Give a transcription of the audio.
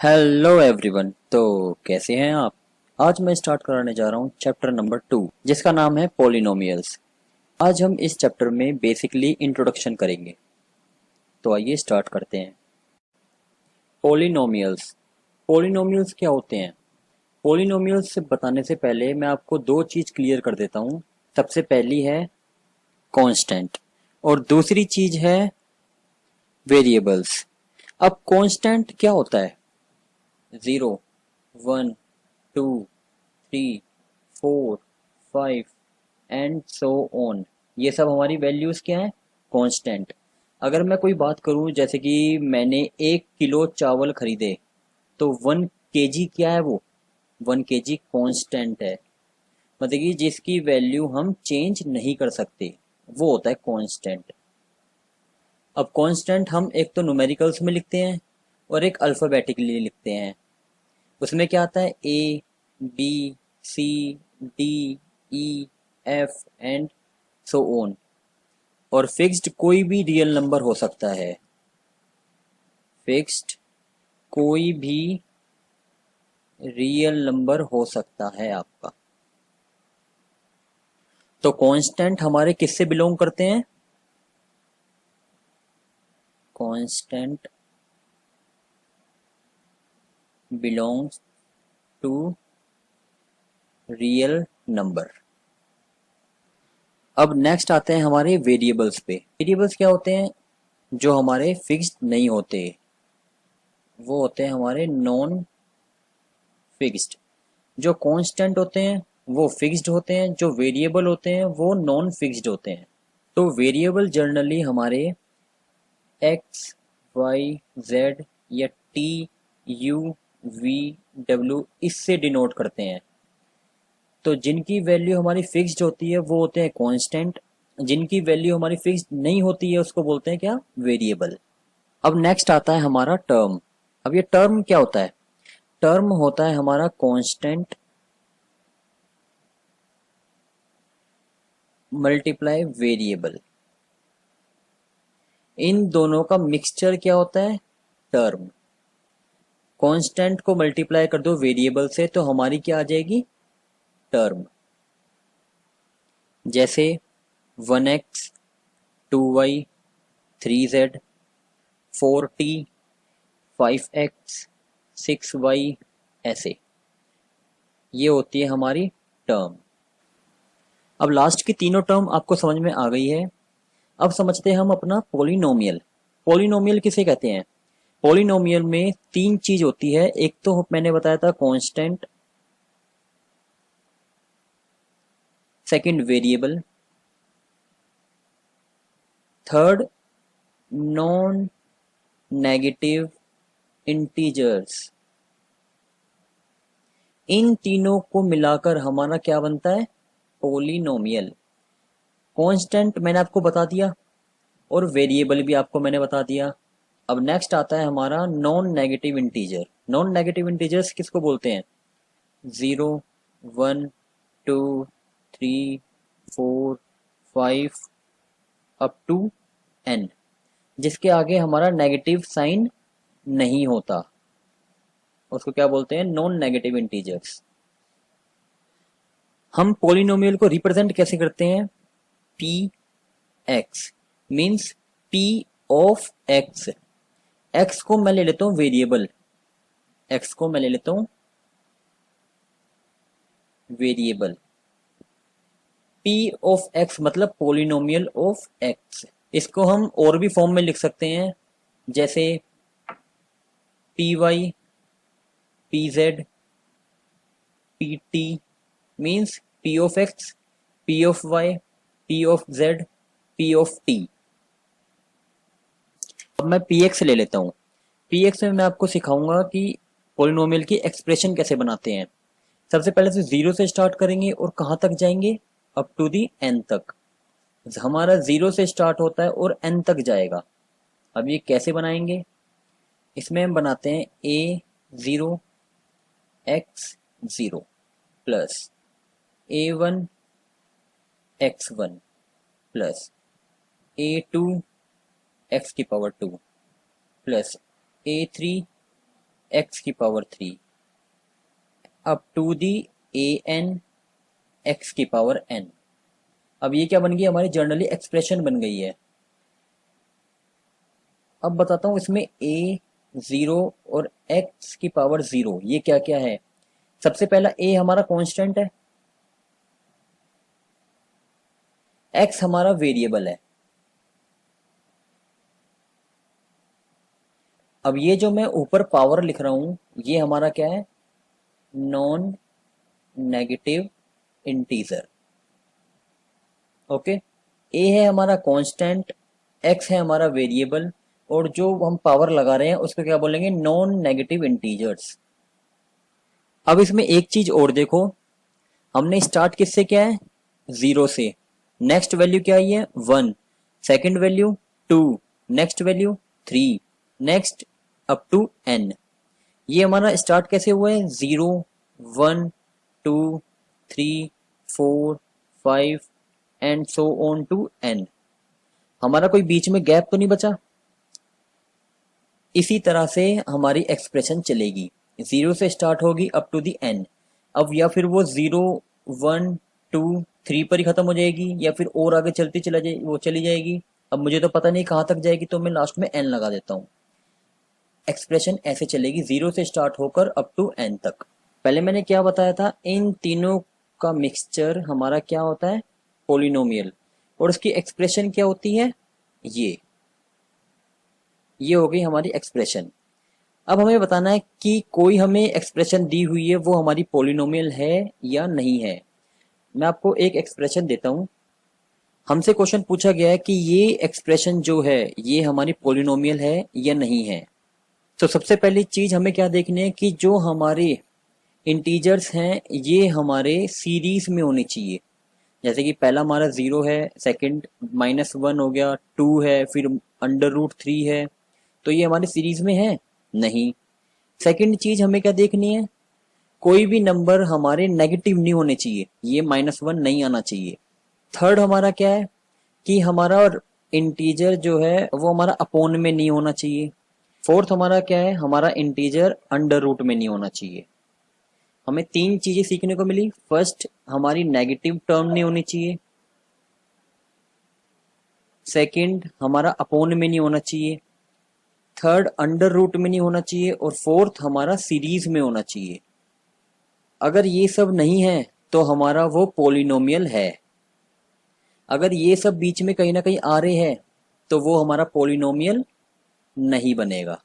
Hello everyone. तो कैसे हैं आप? आज मैं स्टार्ट कराने जा रहा हूँ चैप्टर नंबर 2, जिसका नाम है पॉलिनोमियल्स। आज हम इस चैप्टर में बेसिकली इंट्रोडक्शन करेंगे। तो आइए स्टार्ट करते हैं। पॉलिनोमियल्स। पॉलिनोमियल्स क्या होते हैं? पॉलिनोमियल्स से बताने से पहले मैं आपको दो चीज क्लियर कर देता हूँ। सबसे पहली है कांस्टेंट और दूसरी चीज है वेरिएबल्स। अब कांस्टेंट क्या होता है? 0, 1, 2, 3, 4, 5 एंड सो ऑन। ये सब हमारी वैल्यूज क्या है? कांस्टेंट। अगर मैं कोई बात करूं जैसे कि मैंने 1 किलो चावल खरीदे, तो 1 केजी क्या है? वो 1 केजी कांस्टेंट है। मतलब कि जिसकी वैल्यू हम चेंज नहीं कर सकते, वो होता है कांस्टेंट। अब कांस्टेंट हम एक तो न्यूमेरिकल्स में लिखते हैं और एक अल्फाबेटिकली लिखते हैं। उसमें क्या आता है? A, B, C, D, E, F and so on. और फिक्स्ड कोई भी रियल नंबर हो सकता है। फिक्स्ड कोई भी रियल नंबर हो सकता है आपका। तो कांस्टेंट हमारे किससे बिलोंग करते हैं? Constant belongs to real number. अब नेक्स्ट आते हैं हमारे वेरिएबल्स पे। वेरिएबल्स क्या होते हैं? जो हमारे फिक्स्ड नहीं होते, वो होते हैं हमारे नॉन फिक्स्ड। जो कांस्टेंट होते हैं वो फिक्स्ड होते हैं, जो वेरिएबल होते हैं वो नॉन फिक्स्ड होते हैं। तो वेरिएबल जनरली हमारे एक्स, वाई, जेड या टी, यू, वी, डब्ल्यू इससे डिनोट करते हैं। तो जिनकी वैल्यू हमारी फिक्स्ड होती है वो होते हैं कांस्टेंट। जिनकी वैल्यू हमारी फिक्स्ड नहीं होती है उसको बोलते हैं क्या? वेरिएबल। अब नेक्स्ट आता है हमारा टर्म। अब ये टर्म क्या होता है? टर्म होता है हमारा कांस्टेंट मल्टीप्लाई वेरिएबल। इन दोनों का मिक्सचर क्या होता है? टर्म। कांस्टेंट को मल्टीप्लाई कर दो वेरिएबल से तो हमारी क्या आ जाएगी? टर्म। जैसे 1x, 2y, 3z, 4t, 5x, 6y, ऐसे। ये होती है हमारी टर्म। अब लास्ट की तीनों टर्म आपको समझ में आ गई है। अब समझते हैं हम अपना पॉलिनोमियल। पॉलिनोमियल किसे कहते हैं? पॉलिनोमियल में तीन चीज होती है। एक तो मैंने बताया था constant, second variable, third non negative integers. इन तीनों को मिलाकर हमारा क्या बनता है? पॉलिनोमियल। कांस्टेंट मैंने आपको बता दिया और वेरिएबल भी आपको मैंने बता दिया। अब नेक्स्ट आता है हमारा non negative integer. Non negative integers किसको बोलते हैं? 0, 1, 2, 3, 4, 5 अप टू n, जिसके आगे हमारा नेगेटिव साइन नहीं होता, उसको क्या बोलते हैं? Non negative integers. हम पॉलिनोमियल को रिप्रेजेंट कैसे करते हैं? P x means p of x. X को मैं ले लेता हूं वेरिएबल, एक्स को मैं ले लेता हूं वेरिएबल। पी ऑफ एक्स मतलब पॉलिनोमियल ऑफ एक्स। इसको हम और भी फॉर्म में लिख सकते हैं, जैसे p y, p z, p t means p of x, p of y, p of z, p of t. अब मैं पी एक्स ले लेता हूँ। पी एक्स में मैं आपको सिखाऊंगा कि पॉलिनोमियल की एक्सप्रेशन कैसे बनाते हैं। सबसे पहले से जीरो से स्टार्ट करेंगे और कहाँ तक जाएंगे? अप टू दी एन तक। हमारा जीरो से स्टार्ट होता है और एन तक जाएगा। अब ये कैसे बनाएंगे? इसमें हम बनाते हैं A zero X zero plus A one X one plus A two X की power two plus A three X की power 3 up to the A N X की पावर n। अब ये क्या बन गई, हमारी जनरली एक्सप्रेशन बन गई है। अब बताता हूँ इसमें a 0 और x की पावर 0 ये क्या क्या है। सबसे पहला a हमारा कांस्टेंट है, x हमारा वेरिएबल है। अब ये जो मैं ऊपर पावर लिख रहा हूं ये हमारा क्या है, non negative integer. Okay, a है हमारा कांस्टेंट, x है हमारा वेरिएबल, और जो हम पावर लगा रहे हैं उसको क्या बोलेंगे, नॉन नेगेटिव इंटीजर्स। अब इसमें एक चीज और देखो, हमने स्टार्ट किससे किया है, 0 से। नेक्स्ट वैल्यू क्या आई है, 1, second value 2, next value 3, next up to n। ये हमारा स्टार्ट कैसे हुआ है, 0 1 2 3 4 5 and so on to n। हमारा कोई बीच में गैप तो नहीं बचा। इसी तरह से हमारी एक्सप्रेशन चलेगी, 0 से स्टार्ट होगी अप टू दी n। अब या फिर वो 0 1 2 3 पर ही खत्म हो जाएगी, या फिर और आगे चलती चली जाएगी। अब मुझे तो पता नहीं कहाँ तक जाएगी, तो मैं लास्ट में n लगा देता हूँ। एक्सप्रेशन ऐसे चलेगी 0 से स्टार्ट होकर अप टू n तक। पहले मैंने क्या बताया था, इन तीनों का मिक्सचर हमारा क्या होता है, पोलिनोमियल, और उसकी एक्सप्रेशन क्या होती है, ये हो गई हमारी एक्सप्रेशन। अब हमें बताना है कि कोई हमें एक्सप्रेशन दी हुई है वो हमारी पोलिनोमियल है या नहीं है। मैं आपको एक एक्सप्रेशन देता हूं। हमसे क्वेश्चन पूछा गया है कि ये एक्सप्रेशन जो है ये हमारी पोलिनोमियल है या नहीं है। तो सबसे पहली चीज हमें क्या देखनी है कि जो हमारे इंटीजर्स हैं ये हमारे सीरीज में होने चाहिए। जैसे कि पहला हमारा 0 है, सेकंड -1 हो गया, 2 है, फिर √3 है, तो ये हमारे सीरीज में है नहीं। सेकंड चीज हमें क्या देखनी है, कोई भी नंबर हमारे नेगेटिव नहीं होने चाहिए, ये -1 नहीं आना चाहिए। थर्ड हमारा क्या है कि हमारा इंटीजर जो है वो हमारा अपोन में नहीं होना चाहिए। फोर्थ हमारा क्या है, हमारा इंटीजर अंडर रूट में नहीं होना चाहिए। हमें 3 चीजें सीखने को मिली। फर्स्ट, हमारी नेगेटिव टर्म नहीं होनी चाहिए। सेकंड, हमारा अपोन में नहीं होना चाहिए। थर्ड, अंडर रूट में नहीं होना चाहिए। और फोर्थ, हमारा सीरीज में होना चाहिए। अगर ये सब नहीं है तो हमारा वो पोलिनोमियल है। अगर ये सब बीच में कहीं ना कहीं आ रहे हैं तो वो हमारा पोलिनोमियल नहीं बनेगा।